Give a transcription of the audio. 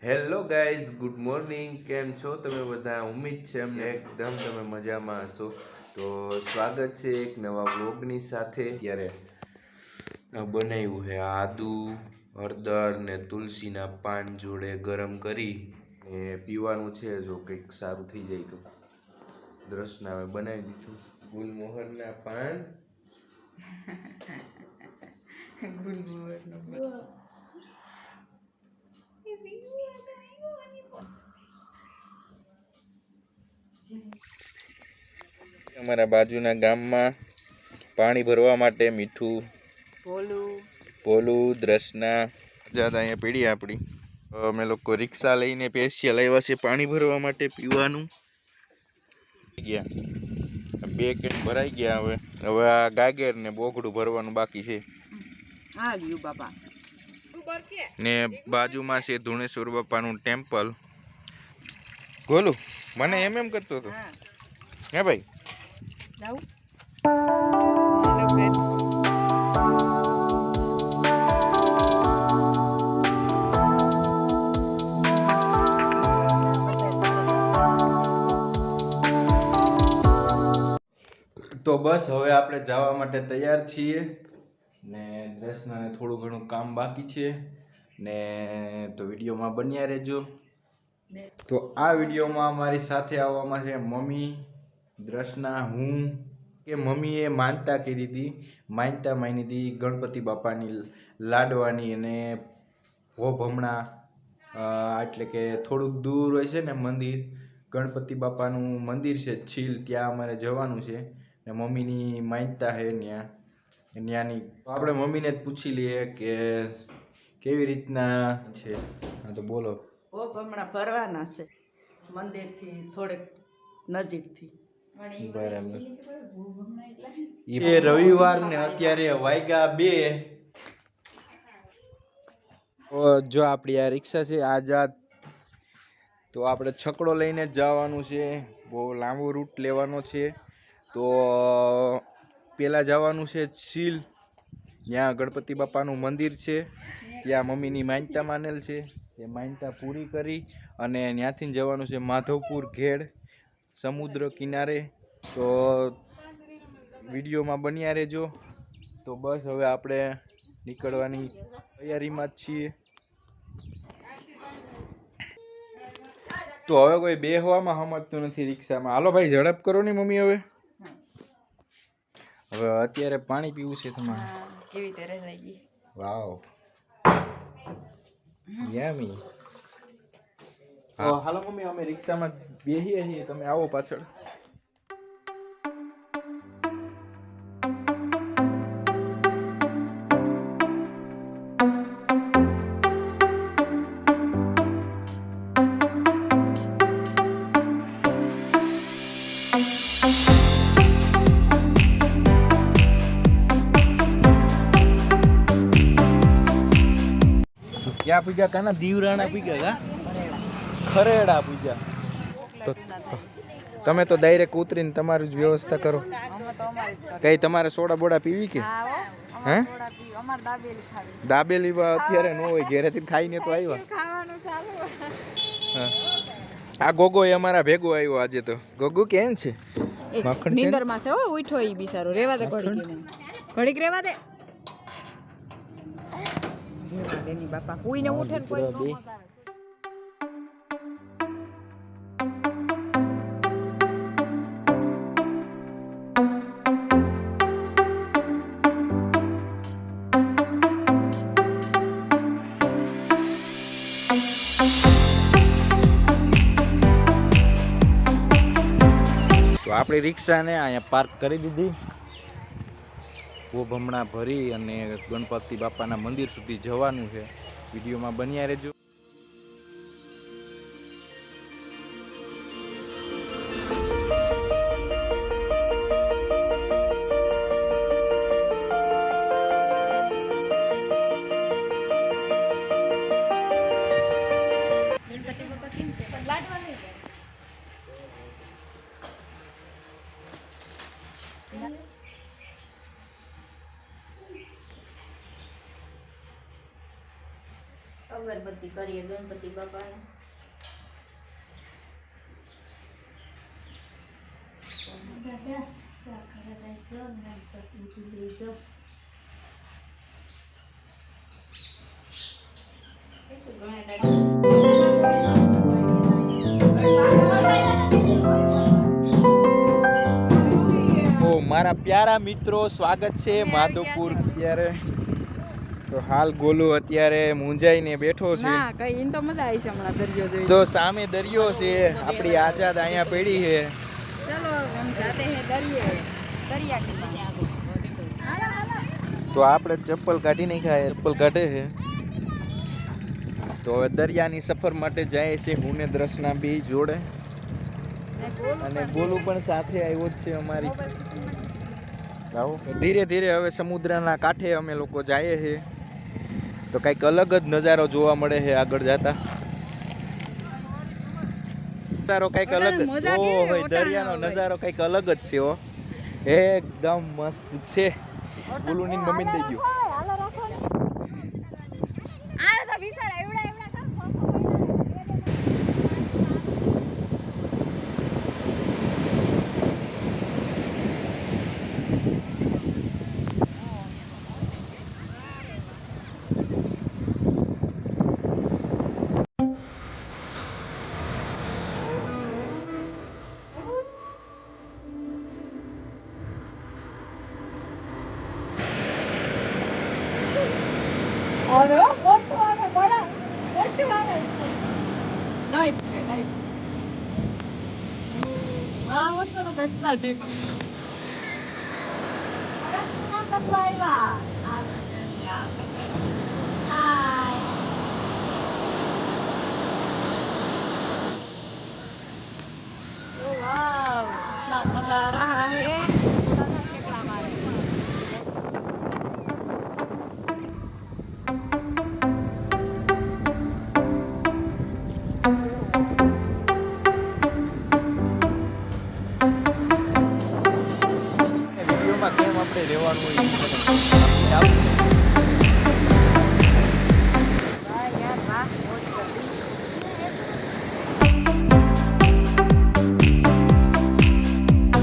Hello guys, good morning. કેમ છો તમે બધા? ઉમ્મીદ છે અમને એકદમ તમે મજામાં હશો. તો સ્વાગત છે એક નવા વ્લોગની સાથે. ત્યારે બનાવ્યું છે આદુ, હળદર ને તુલસીના પાન જોડે ગરમ કરી ને પીવાનું છે. જો કંઈક સારું થઈ જાય તો દ્રષ્ના હવે બનાવી દીધું ગુલમોહરના પાન. ગુલમોહર અમારા બાજુના ગામમાં પાણી ભરવા માટે મીઠું પોલું દ્રષ્ના જ્યાદા અહીંયા પીડી આપણી. અમે લોકો રિક્ષા લઈને સ્પેશિયલ આવ્યા છે પાણી ભરવા માટે પીવાનું. ગયા 2 કેન ભરાઈ ગયા. હવે આ ગાગર ને બોગડું ભરવાનું બાકી છે. ને બાજુમાં છે ધુણેશ્વર બાપાનું ટેમ્પલ. ગોલું મને એમ કરતો હતો. હે ભાઈ જાઉં? તો બસ હવે આપણે જવા માટે તૈયાર છીએ ને દ્રષ્નાને થોડું ઘણું કામ બાકી છે ને. તો વિડીયોમાં બન્યા રહેજો. તો આ વિડીયોમાં અમારી સાથે આવવામાં છે મમ્મી, દ્રષ્ના, હું. કે મમ્મીએ માનતા કરી હતી, માની હતી ગણપતિ બાપાની લાડવાની. અને ભોપ હમણાં એટલે કે થોડુંક દૂર હોય છે ને મંદિર, ગણપતિ બાપાનું મંદિર છે છીલ, ત્યાં અમારે જવાનું છે ને મમ્મીની માનતા છે ત્યાંની. આપણે મમ્મીને જ પૂછી લઈએ કે કેવી રીતના છે. હા તો બોલો. ભોપ હમણાં ભરવાના છે મંદિરથી થોડેક નજીકથી. બરાબર. એ રવિવાર ને અત્યારે વાગ્યા 2. જો આપણી આ રિક્ષા છે આઝાદ. તો આપણે છકડો લઈને જ જવાનું છે. બહુ લાંબો રૂટ લેવાનો છે. તો પેલા જવાનું છે છીલ, ત્યાં ગણપતિ બાપાનું મંદિર છે. ત્યાં મમ્મીની માનતા માનેલ છે. એ માનતા પૂરી કરી અને ત્યાંથી જવાનું છે માધવપુર ઘેડ, સમુદ્ર કિનારે. તો વિડીયોમાં બન્યા રહેજો. તો બસ હવે આપણે નીકળવાની તૈયારીમાં જ છીએ. તો હવે કોઈ બેહવામાં સમજતું નથી રિક્ષામાં. હાલો ભાઈ ઝડપ કરો ને મમ્મી. હવે અત્યારે પાણી પીવું છે તમારે. કેવી તરસ લાગી. વાવ યમી. હાલો મમ્મી, અમે રિક્ષામાં બેહીએ છીએ, તમે આવો પાછળ. ક્યાં પૂજા કાના? દીવરાણા પૂજા કા ખરેડા પૂજા. તો તમે તો ડાયરેક્ટ ઉતરીને તમારું જ વ્યવસ્થા કરો. કઈ તમારે સોડા બોડા પીવી કે? હે દાબેલી અત્યારે ન હોય, ઘેરેથી ખાઈને તો આવ્યા. આ ગોગો એ અમારા ભેગો આવ્યો આજે. તો ગોગો કેમ છે? મખણ નીંદરમાં છે. હો ઉઠો ઈ બિચારો. રેવા દે ઘડીક રેવા દે. બાપા કોઈને ઉઠે ને કોઈ નો મજા. તો આપણી રિક્ષાને અહીંયા પાર્ક કરી દીધી. ખૂબ હમણાં ભરી અને ગણપતિ બાપાના મંદિર સુધી જવાનું છે. વિડીયોમાં બન્યા રહેજો. અગરબત્તી કરીએ ગણપતિ બાપાને. તો મારા પ્યારા મિત્રો સ્વાગત છે માધવપુર. અત્યારે તો હાલ ગોલુ અત્યારે મૂંઝાઈને બેઠો છે. ના કઈ ઈન તો મજા આવી છે હમણાં દરિયો જોઈ. તો સામે દરિયો છે, આપણી આઝાદ અહીંયા પડી છે. ચલો हम जाते हैं दरिये दरिया के पास. તો આપણે ચપ્પલ કાઢી નાખ્યા, ચપ્પલ કાઢે છે. તો હવે દરિયાની સફર માટે જાય છે હું ને દ્રષ્ણા બે જોડે, અને ગોલુ પણ સાથે આવ્યો જ છે અમારી. આવો ધીરે ધીરે હવે સમુદ્રના કાંઠે અમે લોકો જઈએ છીએ. તો કંઈક અલગ જ નજારો જોવા મળે છે આગળ જતા. નજારો કંઈક અલગ જ. ઓહો, દરિયાનો નજારો કંઈક અલગ જ છે. હો એકદમ મસ્ત છે. ગોલુની મમ્મી દઈ ગયું.